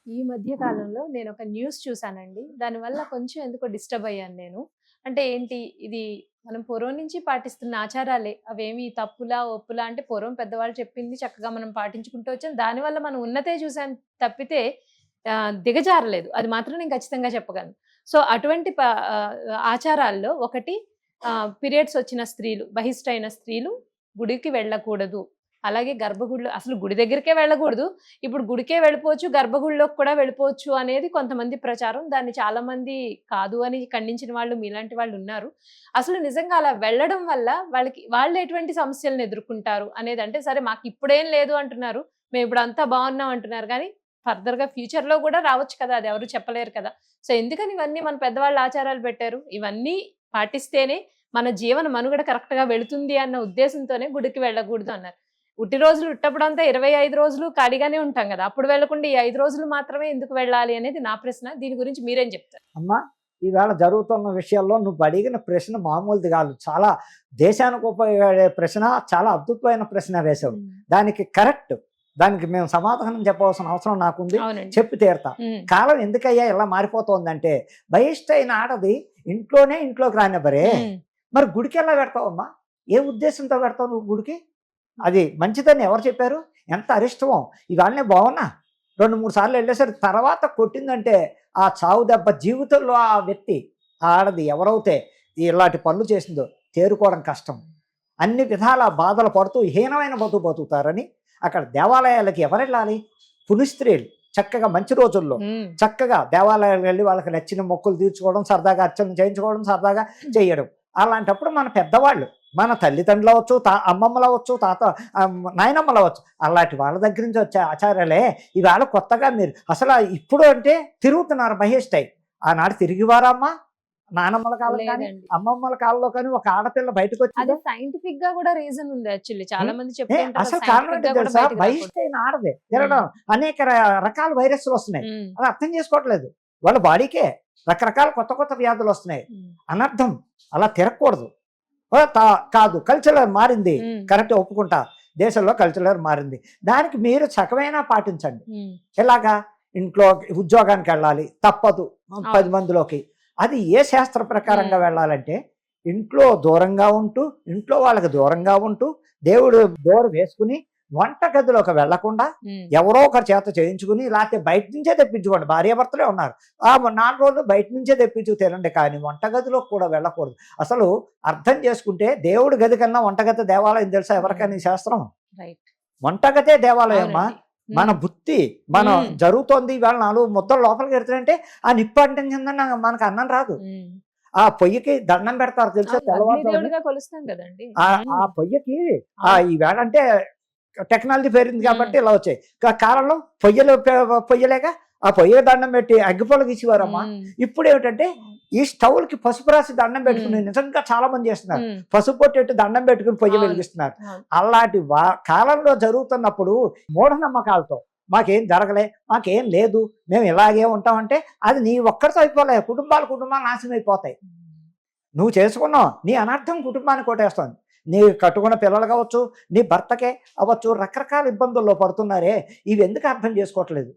ఈ మధ్య కాలంలో నేనొక న్యూస్ చూసానండి. దానివల్ల కొంచెం ఎందుకో డిస్టర్బ్ అయ్యాను నేను. అంటే ఏంటి ఇది మనం పూర్వం నుంచి పాటిస్తున్న ఆచారాలే. అవేమి తప్పులా, ఒప్పులా అంటే పూర్వం పెద్దవాళ్ళు చెప్పింది చక్కగా మనం పాటించుకుంటూ వచ్చాం. దానివల్ల మనం ఉన్నతే చూసాం తప్పితే దిగజారలేదు. అది మాత్రం నేను ఖచ్చితంగా చెప్పగలను. సో, అటువంటి ఆచారాల్లో ఒకటి పీరియడ్స్ వచ్చిన స్త్రీలు, బహిష్టు స్త్రీలు గుడికి వెళ్ళకూడదు. అలాగే గర్భగుడిలో అసలు గుడి దగ్గరికే వెళ్ళకూడదు. ఇప్పుడు గుడికే వెళ్ళిపోవచ్చు, గర్భగుడిలోకి కూడా వెళ్ళిపోవచ్చు అనేది కొంతమంది ప్రచారం. దాన్ని చాలామంది కాదు అని ఖండించిన వాళ్ళు మీలాంటి వాళ్ళున్నారు. అసలు నిజంగా అలా వెళ్ళడం వల్ల వాళ్ళు ఎటువంటి సమస్యలను ఎదుర్కొంటారు అనేది అంటే సరే మాకిప్పుడేం లేదు అంటున్నారు. మేమిప్పుడంతా బావున్నాం అంటున్నారు గానీ, ఫర్దర్‌గా ఫ్యూచర్‌లో గూడా రావచ్చు కదా! అది ఎవరు చెప్పలేరు కదా! సో, ఎందుకని ఇవన్నీ మన పెద్దవాళ్ళు ఆచారాలు పెట్టారు? ఇవన్నీ పాటిస్తేనే మన జీవన మనుగడ కరెక్ట్‌గా వెళుతుంది అన్న ఉద్దేశంతోనే గుడికి వెళ్ళకూడదు అన్నారు. ఉట్టి రోజులు ఉట్టప్పుడంతా 25 రోజులు ఖాళీగానే ఉంటాం గదా! అప్పుడు వెళ్ళకుండా ఈ 5 రోజులు మాత్రమే ఎందుకు వెళ్ళాలి అనేది నా ప్రశ్న. దీని గురించి మీరేం చెప్తారు? అమ్మా, ఈవేళ జరుగుతున్న విషయాల్లో నువ్వు అడిగిన ప్రశ్న మామూలుది కాదు. చాలా దేశానికి ఉపయోగపడే ప్రశ్న, చాలా అద్భుతమైన ప్రశ్న వేశావు. దానికి కరెక్ట్. దానికి మేము సమాధానం చెప్పవలసిన అవసరం నాకుంది. చెప్పి తీరుతా. కాలం ఎందుకయ్యా ఇలా మారిపోతోందంటే, బహిష్టైన ఆడది ఇంట్లోకి రానివ్వరే. మరి గుడికి ఎలా పెడతావమ్మా? ఏ ఉద్దేశంతో పెడతావు నువ్వు గుడికి? అది మంచిదని ఎవరు చెప్పారు? ఎంత అరిష్టమో. ఇవాళనే బాగున్నా 2-3 సార్లు వెళ్ళేసరికి తర్వాత కొట్టిందంటే ఆ చావు దెబ్బ జీవితంలో ఆ వ్యక్తి, ఆ ఆడది ఎవరైతే ఇలాంటి పనులు చేసిందో తేరుకోవడం కష్టం. అన్ని విధాల బాధలు పడుతూ హీనమైన బతుకుతారని అక్కడ దేవాలయాలకి ఎవరు వెళ్ళాలి? పునిస్త్రీలు చక్కగా మంచి రోజుల్లో చక్కగా దేవాలయాలకు వెళ్ళి వాళ్ళకి నచ్చిన మొక్కులు తీర్చుకోవడం, సరదాగా అర్చన చేయించుకోవడం, సరదాగా చేయడం. అలాంటప్పుడు మన పెద్దవాళ్ళు, మన తల్లిదండ్రులు అవ్వచ్చు, అమ్మమ్మలు అవ్వచ్చు, నాయనమ్మలు అవ్వచ్చు, అలాంటి వాళ్ళ దగ్గర నుంచి వచ్చే ఆచారాలే ఇవాళ కొత్తగా మీరు అసలు ఇప్పుడు అంటే తిరుగుతున్నారు బహిష్టై. ఆనాడు తిరిగివారమ్మా? నానమ్మల కాలం కానీ అమ్మమ్మల కాలంలో కానీ ఒక ఆడపిల్ల బయటకు వచ్చి సైంటిఫిక్ గా కూడా రీజన్ ఉంది. యాక్చువల్లీ చాలా మంది అసలు కారణం ఏంటో తెలుసా? బహిష్టైన ఆడదే తిరగడం. అనేక రకాల వైరస్లు వస్తున్నాయి. అది అర్థం చేసుకోవట్లేదు. వాళ్ళ బాడీకే రకరకాల కొత్త వ్యాధులు వస్తున్నాయి. అనర్థం. అలా తిరగకూడదు. కాదు, కల్చరల్ మారింది, కరెక్ట్ ఒప్పుకుంటా. దేశంలో కల్చరల్ మారింది. దానికి మీరు చకమైనా పాటించండి. ఎలాగా? ఇంట్లో ఉద్యోగానికి వెళ్ళాలి, తప్పదు 10 మందిలోకి. అది ఏ శాస్త్ర ప్రకారంగా వెళ్ళాలంటే ఇంట్లో దూరంగా ఉంటూ, ఇంట్లో వాళ్ళకి దూరంగా ఉంటూ, దేవుడు డోర్ వేసుకుని వంటగదిలోకి వెళ్లకుండా ఎవరో ఒకరి చేత చేయించుకుని, లేకపోతే బయట నుంచే తెప్పించుకోండి. భార్యాభర్తలే ఉన్నారు, 4 రోజులు బయట నుంచే తెప్పించు తినండి, కానీ వంటగదిలోకి కూడా వెళ్ళకూడదు. అసలు అర్థం చేసుకుంటే దేవుడి గది కన్నా వంటగది దేవాలయం తెలుసా ఎవరికైనా? శాస్త్రం వంటగదే దేవాలయమ్మా. మన బుద్ధి మనం జరుగుతోంది. ఇవాళ 4 ముద్దలు లోపలికి ఎడుతుంటే ఆ నిప్పు అంటించిందని మనకు అన్నం రాదు. ఆ పొయ్యికి దండం పెడతారు తెలుసా? తెల్లవారు ఆ పొయ్యికి ఈవేళ అంటే టెక్నాలజీ పెరిగింది కాబట్టి ఇలా వచ్చాయి. కాలంలో పొయ్యలేక ఆ పొయ్యి దండం పెట్టి అగ్గిపొల గీసేవారమ్మా. ఇప్పుడు ఏమిటంటే ఈ స్టవ్లకి పసుపు రాసి దండం పెట్టుకుని నిజంగా చాలా మంది చేస్తున్నారు. పసుపు పొట్టెట్టు దండం పెట్టుకుని పొయ్యి వెలిగిస్తున్నారు. అలాంటి కాలంలో జరుగుతున్నప్పుడు మూఢనమ్మకాలతో మాకేం జరగలే, మాకేం లేదు, మేము ఇలాగే ఉంటామంటే అది నీ ఒక్కరితో అయిపోలే. కుటుంబాలు నాశనం అయిపోతాయి. నువ్వు చేసుకున్నావు, నీ అనర్థం కుటుంబాన్ని కొట్టేస్తుంది. నీ కట్టుకున్న పిల్లలు కావచ్చు, నీ భర్తకే అవ్వచ్చు, రకరకాల ఇబ్బందుల్లో పడుతున్నారే. ఇవి ఎందుకు అర్థం చేసుకోవట్లేదు?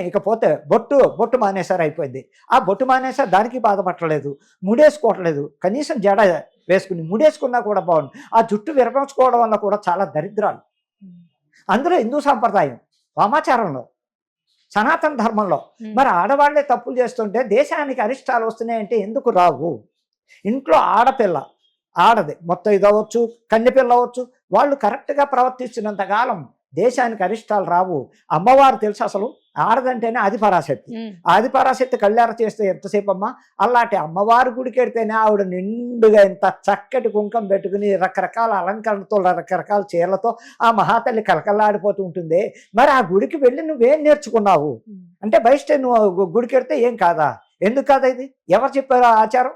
ఇకపోతే బొట్టు మానేసారు, అయిపోయింది. ఆ బొట్టు మానేసారు, దానికి బాధపడలేదు. ముడేసుకోవట్లేదు, కనీసం జడ వేసుకుని ముడేసుకున్నా కూడా బాగుంది. ఆ జుట్టు విరమించుకోవడం వల్ల కూడా చాలా దరిద్రాలు. అందులో హిందూ సాంప్రదాయం, వామాచారంలో, సనాతన ధర్మంలో. మరి ఆడవాళ్లే తప్పులు చేస్తుంటే దేశానికి అరిష్టాలు వస్తున్నాయంటే ఎందుకు రావు? ఇంట్లో ఆడది మొత్తం ఇది అవ్వచ్చు, కన్నెపిల్ల అవ్వచ్చు, వాళ్ళు కరెక్ట్గా ప్రవర్తిస్తున్నంతకాలం దేశానికి అరిష్టాలు రావు. అమ్మవారు తెలుసు అసలు ఆడదంటేనే ఆదిపరాశక్తి. ఆదిపరాశక్తి కళ్యాణ చేస్తే ఎంతసేపు అమ్మా? అలాంటి అమ్మవారి గుడికి వెడితేనే ఆవిడ నిండుగా ఇంత చక్కటి కుంకం పెట్టుకుని రకరకాల అలంకరణతో, రకరకాల చీరలతో ఆ మహాతల్లి కలకల్లాడిపోతూ ఉంటుంది. మరి ఆ గుడికి వెళ్ళి నువ్వేం నేర్చుకున్నావు అంటే బయట నువ్వు గుడికి వెడితే ఏం కాదా? ఎందుకు కాదా? ఇది ఎవరు చెప్పారు ఆ ఆచారం?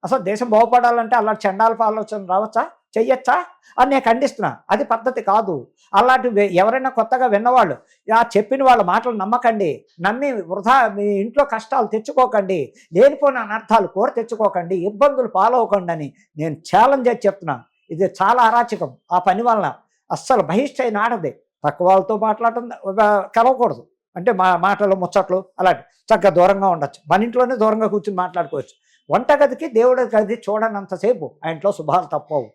అసలు దేశం బాగుపడాలంటే అలాంటి చండాల ఆలోచన రావచ్చా, చెయ్యొచ్చా అని నేను ఖండిస్తున్నా. అది పద్ధతి కాదు. అలాంటి ఎవరైనా కొత్తగా విన్నవాళ్ళు ఆ చెప్పిన వాళ్ళ మాటలు నమ్మకండి. నమ్మి వృధా మీ ఇంట్లో కష్టాలు తెచ్చుకోకండి, లేనిపోయిన అనర్థాలు తెచ్చుకోకండి, ఇబ్బందులు పాలవకండి అని నేను ఛాలెంజ్ చేసి చెప్తున్నాను. ఇది చాలా అరాచకం. ఆ పని వలన అస్సలు బహిష్టైన ఆడది పక్క వాళ్ళతో మాట్లాడటం కలవకూడదు. అంటే మాటలు ముచ్చట్లు అలాంటి చక్కగా దూరంగా ఉండొచ్చు, మన ఇంట్లోనే దూరంగా కూర్చుని మాట్లాడుకోవచ్చు. వంటగదికి దేవుడి గది చూడనంతసేపు ఆ ఇంట్లో శుభాలు తప్పవు.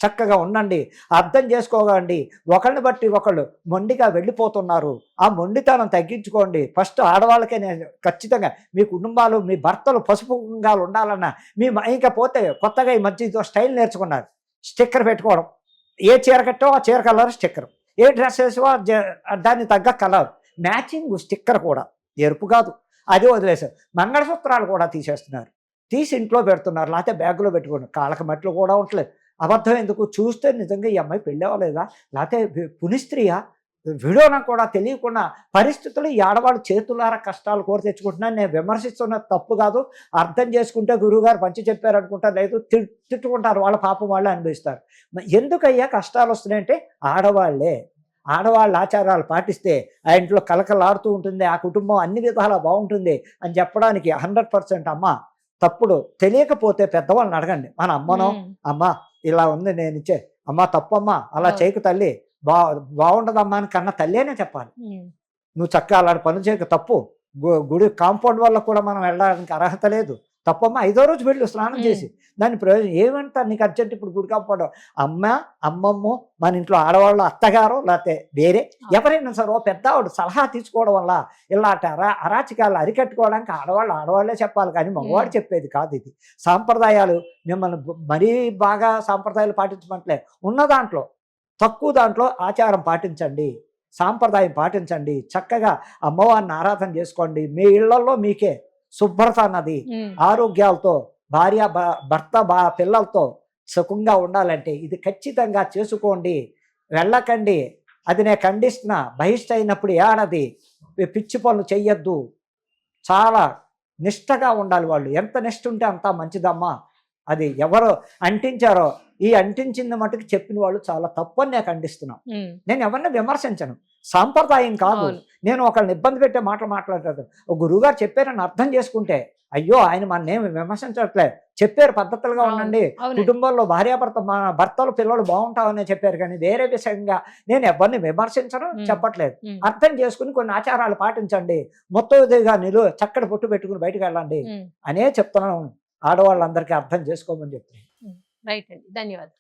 చక్కగా ఉండండి, అర్థం చేసుకోగండి. ఒకరిని బట్టి ఒకళ్ళు మొండిగా వెళ్ళిపోతున్నారు, ఆ మొండితనం తగ్గించుకోండి. ఫస్ట్ ఆడవాళ్ళకే నేను ఖచ్చితంగా మీ కుటుంబాలు మీ భర్తలు పసుపు కుంకాలు ఉండాలన్నా ఇంకా పోతే కొత్తగా ఈ మధ్య ఇదో స్టైల్ నేర్చుకున్నారు, స్టిక్కర్ పెట్టుకోవడం. ఏ చీర కట్టావో ఆ చీర కలర్ స్టిక్కర్, ఏ డ్రెస్ వేసావో దాన్ని తగ్గ కలర్ మ్యాచింగ్ స్టిక్కర్ కూడా, ఎరుపు కాదు అది వదిలేశారు. మంగళసూత్రాలు కూడా తీసేస్తున్నారు, తీసి ఇంట్లో పెడుతున్నారు, లేకపోతే బ్యాగులో పెట్టుకున్నారు. కాళ్ళకి మట్లు కూడా ఉండలేదు. అబద్ధం ఎందుకు, చూస్తే నిజంగా ఈ అమ్మాయి పెళ్ళి అవ్వలేదా, లేకపోతే పునిస్త్రీయా, వీడియోనా కూడా తెలియకుండా పరిస్థితులు ఈ ఆడవాళ్ళు చేతులారా కష్టాలు కోరి తెచ్చుకుంటున్నాను. నేను విమర్శిస్తున్నది తప్పు కాదు, అర్థం చేసుకుంటే గురువుగారు మంచి చెప్పారు అనుకుంటారు, లేదు తిట్టుకుంటారు, వాళ్ళ పాపం వాళ్ళే అనుభవిస్తారు. ఎందుకయ్యా కష్టాలు వస్తున్నాయంటే ఆడవాళ్లే. ఆడవాళ్ళ ఆచారాలు పాటిస్తే ఆ ఇంట్లో కలకలాడుతూ ఉంటుంది, ఆ కుటుంబం అన్ని విధాలా బాగుంటుంది అని చెప్పడానికి 100% అమ్మ తప్పుడు. తెలియకపోతే పెద్దవాళ్ళని అడగండి, మన అమ్మనో అమ్మ ఇలా ఉంది నేను ఇచ్చే అమ్మ తప్పమ్మా అలా చేయకు తల్లి, బాగుండదమ్మా అని కన్నా తల్లేనే చెప్పాలి. నువ్వు చక్కగా అలాంటి పనులు చేయక తప్పు, గుడి కాంపౌండ్ వల్ల కూడా మనం వెళ్ళడానికి అర్హత లేదు, తప్పమ్మ. 5వ రోజు వెళ్ళు స్నానం చేసి, దాని ప్రయోజనం ఏమంటారు నీకు అర్జెంట్ ఇప్పుడు గుడి కాంపౌండ్. అమ్మమ్మ మన ఇంట్లో ఆడవాళ్ళు అత్తగారు లేకపోతే వేరే ఎవరైనా సరే పెద్ద ఆవిడ సలహా తీసుకోవడం వల్ల ఇలాంటి అరాచకాలు అరికట్టుకోవడానికి ఆడవాళ్ళే చెప్పాలి, కానీ మగవాడు చెప్పేది కాదు. ఇది సాంప్రదాయాలు మిమ్మల్ని మరీ బాగా సాంప్రదాయాలు పాటించమంటలే, ఉన్న దాంట్లో తక్కువ దాంట్లో ఆచారం పాటించండి, సాంప్రదాయం పాటించండి, చక్కగా అమ్మవారిని ఆరాధన చేసుకోండి. మీ ఇళ్లలో మీకే శుభ్రత అన్నది, ఆరోగ్యాలతో భార్య భర్త పిల్లలతో సుఖంగా ఉండాలంటే ఇది ఖచ్చితంగా చేసుకోండి, వెళ్ళకండి. అది నేను ఖండిస్తున్నా. బహిష్ట అయినప్పుడు ఏడాది పిచ్చి పనులు చెయ్యొద్దు, చాలా నిష్టగా ఉండాలి. వాళ్ళు ఎంత నిష్ట ఉంటే అంత మంచిదమ్మా. అది ఎవరో అంటించారో ఈ అంటించింది మటుకు చెప్పిన వాళ్ళు చాలా తప్పని నేను ఖండిస్తున్నాను. నేను ఎవరిని విమర్శించను, సాంప్రదాయం కాదు. నేను ఒకళ్ళని ఇబ్బంది పెట్టే మాటలు మాట్లాడతాను. ఒక గురువుగారు చెప్పారని అర్థం చేసుకుంటే అయ్యో ఆయన మననేమి విమర్శించట్లే, చెప్పారు పద్ధతులుగా ఉండండి, కుటుంబంలో భర్తలు పిల్లలు బాగుంటామని చెప్పారు, కానీ వేరే విషయంగా నేను ఎవరిని విమర్శించను, చెప్పట్లేదు. అర్థం చేసుకుని కొన్ని ఆచారాలు పాటించండి, మొత్తదిగా చక్కటి పొట్టు పెట్టుకుని బయటకు వెళ్ళండి అనే చెప్తున్నాను. ఆడవాళ్ళందరికీ అర్థం చేసుకోమని చెప్తున్నాను. రైట్ అండి, ధన్యవాదాలు.